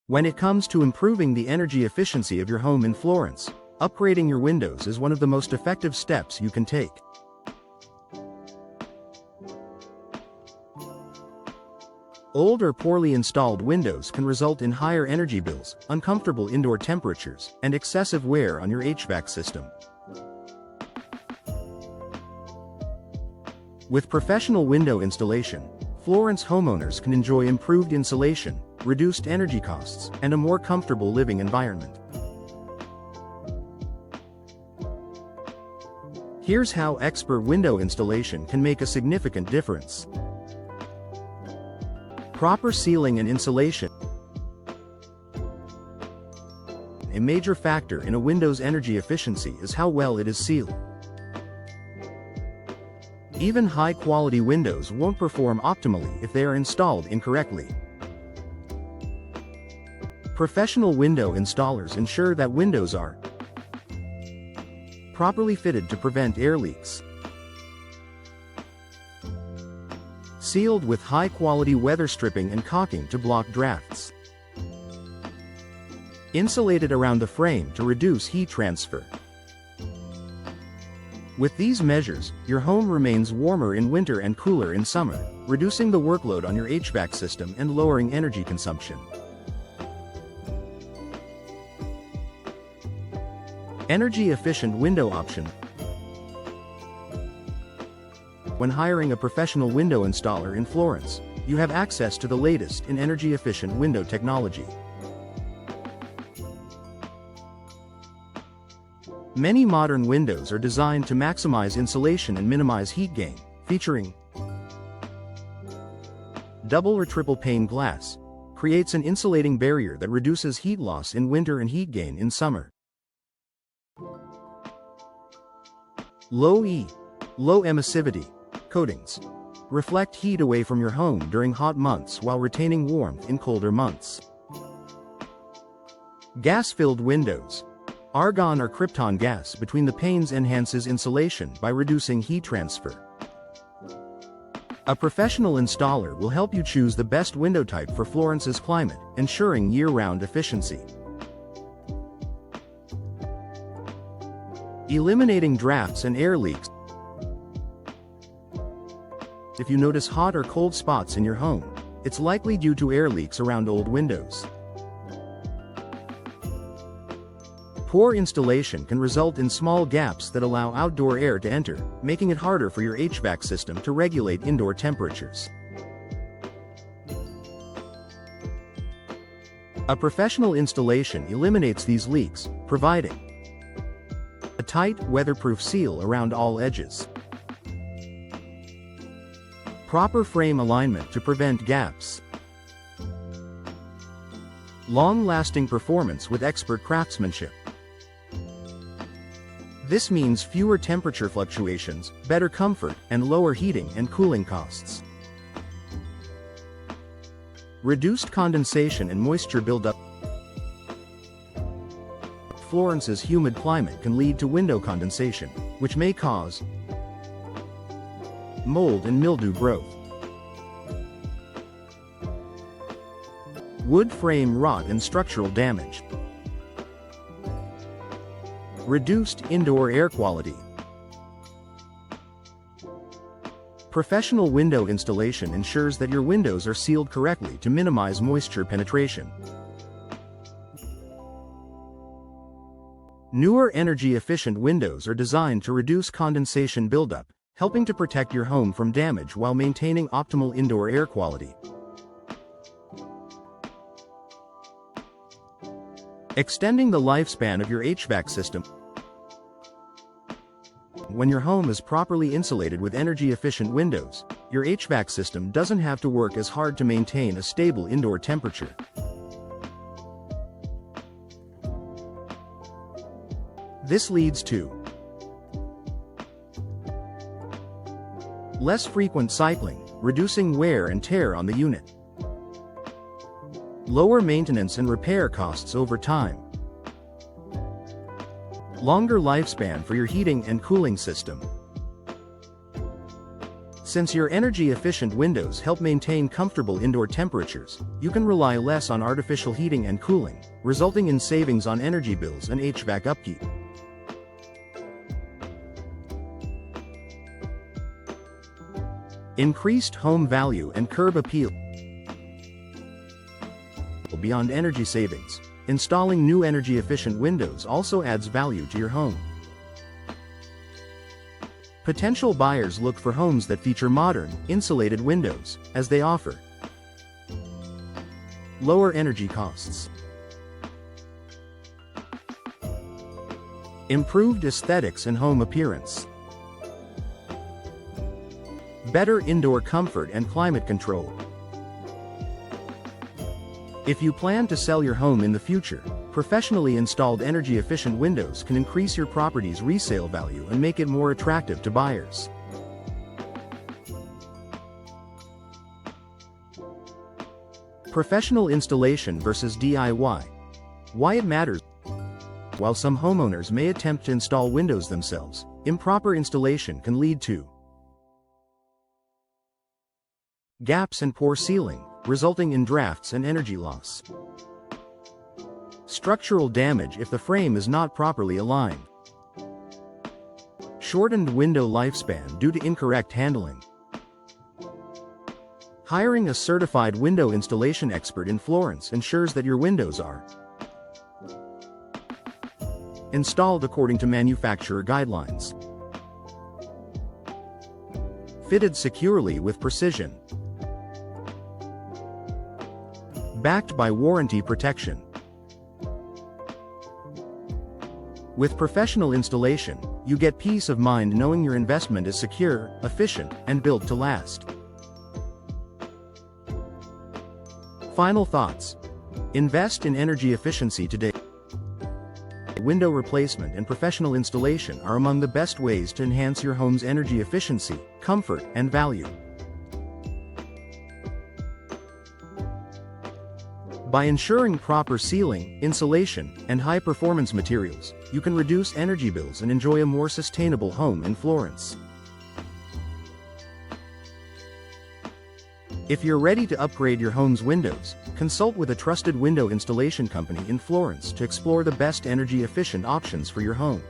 When it comes to improving the energy efficiency of your home in Florence, upgrading your windows is one of the most effective steps you can take. Old or poorly installed windows can result in higher energy bills, uncomfortable indoor temperatures, and excessive wear on your HVAC system. With professional window installation, Florence homeowners can enjoy improved insulation, reduced energy costs, and a more comfortable living environment. Here's how expert window installation can make a significant difference. Proper sealing and insulation. A major factor in a window's energy efficiency is how well it is sealed. Even high-quality windows won't perform optimally if they are installed incorrectly. Professional window installers ensure that windows are properly fitted to prevent air leaks, sealed with high-quality weather stripping and caulking to block drafts, insulated around the frame to reduce heat transfer. With these measures, your home remains warmer in winter and cooler in summer, reducing the workload on your HVAC system and lowering energy consumption. Energy-efficient window option. When hiring a professional window installer in Florence, you have access to the latest in energy-efficient window technology. Many modern windows are designed to maximize insulation and minimize heat gain, featuring double or triple pane glass, creates an insulating barrier that reduces heat loss in winter and heat gain in summer. Low emissivity coatings reflect heat away from your home during hot months while retaining warmth in colder months. Gas-filled windows. Argon or krypton gas between the panes enhances insulation by reducing heat transfer. A professional installer will help you choose the best window type for Florence's climate, ensuring year-round efficiency. Eliminating drafts and air leaks. If you notice hot or cold spots in your home, it's likely due to air leaks around old windows. Poor installation can result in small gaps that allow outdoor air to enter, making it harder for your HVAC system to regulate indoor temperatures. A professional installation eliminates these leaks, providing a tight, weatherproof seal around all edges, proper frame alignment to prevent gaps, long-lasting performance with expert craftsmanship. This means fewer temperature fluctuations, better comfort, and lower heating and cooling costs. Reduced condensation and moisture buildup. Florence's humid climate can lead to window condensation, which may cause mold and mildew growth, wood frame rot and structural damage, reduced indoor air quality. Professional window installation ensures that your windows are sealed correctly to minimize moisture penetration. Newer energy-efficient windows are designed to reduce condensation buildup, helping to protect your home from damage while maintaining optimal indoor air quality. Extending the lifespan of your HVAC system. When your home is properly insulated with energy-efficient windows, your HVAC system doesn't have to work as hard to maintain a stable indoor temperature. This leads to less frequent cycling, reducing wear and tear on the unit, lower maintenance and repair costs over time, longer lifespan for your heating and cooling system, Since your energy-efficient windows help maintain comfortable indoor temperatures, you can rely less on artificial heating and cooling, resulting in savings on energy bills and HVAC upkeep. Increased home value and curb appeal. Beyond energy savings, installing new energy-efficient windows also adds value to your home. Potential buyers look for homes that feature modern, insulated windows, as they offer lower energy costs, improved aesthetics and home appearance, better indoor comfort and climate control. If you plan to sell your home in the future, professionally installed energy-efficient windows can increase your property's resale value and make it more attractive to buyers. Professional installation versus DIY. Why it matters. While some homeowners may attempt to install windows themselves, improper installation can lead to gaps and poor sealing, resulting in drafts and energy loss. Structural damage if the frame is not properly aligned. Shortened window lifespan due to incorrect handling. Hiring a certified window installation expert in Florence ensures that your windows are installed according to manufacturer guidelines, fitted securely with precision, backed by warranty protection. With professional installation, you get peace of mind knowing your investment is secure, efficient, and built to last. Final thoughts. Invest in energy efficiency today. Window replacement and professional installation are among the best ways to enhance your home's energy efficiency, comfort, and value. By ensuring proper sealing, insulation, and high-performance materials, you can reduce energy bills and enjoy a more sustainable home in Florence. If you're ready to upgrade your home's windows, consult with a trusted window installation company in Florence to explore the best energy-efficient options for your home.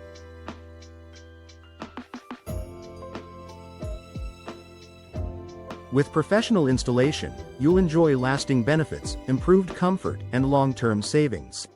With professional installation, you'll enjoy lasting benefits, improved comfort, and long-term savings.